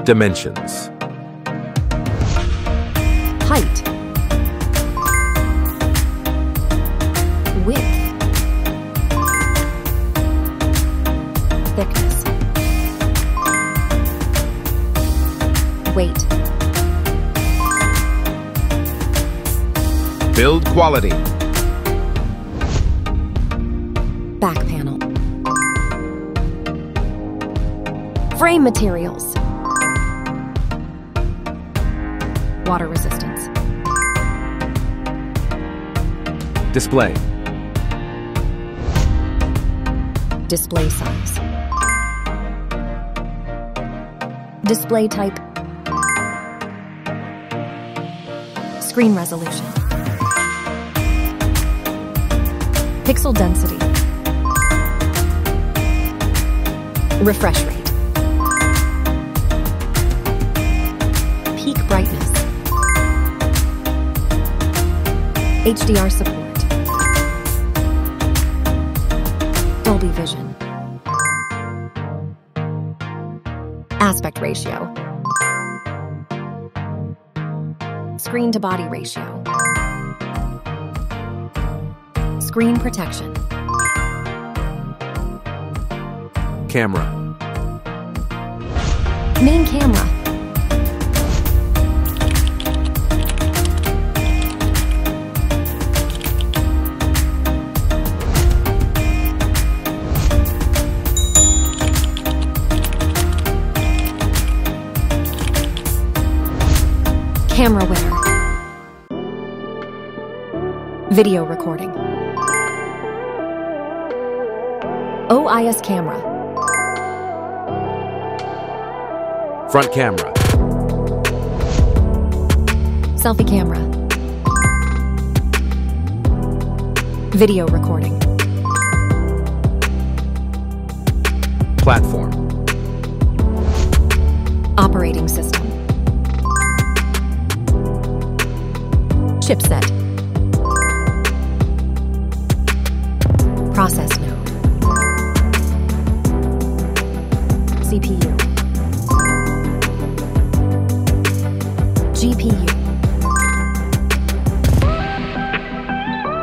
Dimensions. Height. Width. Thickness. Weight. Build quality. Back panel. Frame materials. Water resistance. Display. Display size. Display type. Screen resolution. Pixel density. Refresh rate. Peak brightness. HDR support. Dolby Vision. Aspect ratio. Screen to body ratio. Screen protection. Camera. Main camera. Camera winner. Video recording. OIS camera. Front camera. Selfie camera. Video recording. Platform. Operating system. Chipset. Process node. CPU. GPU.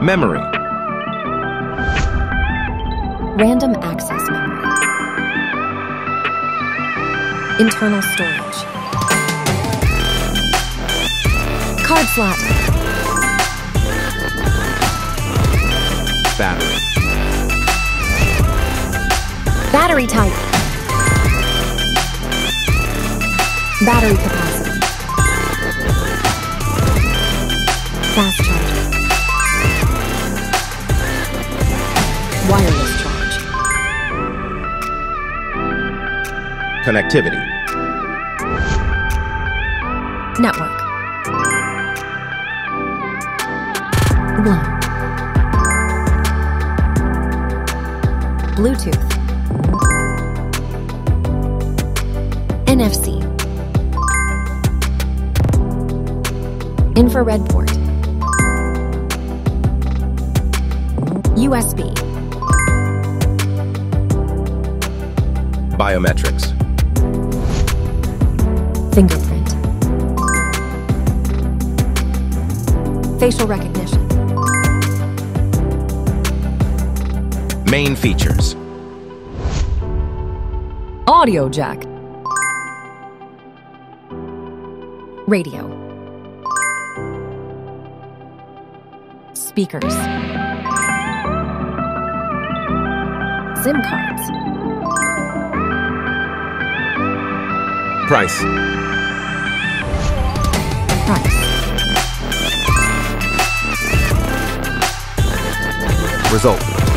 Memory. Random access memory. Internal storage. Card slot. Battery. Battery type. Battery capacity. Fast charger. Wireless charge. Connectivity. Network. WLAN. Bluetooth. NFC. Infrared port. USB. Biometrics. Fingerprint. Facial recognition. Main features. Audio jack. Radio. Speakers. SIM cards. Price. Price. Result.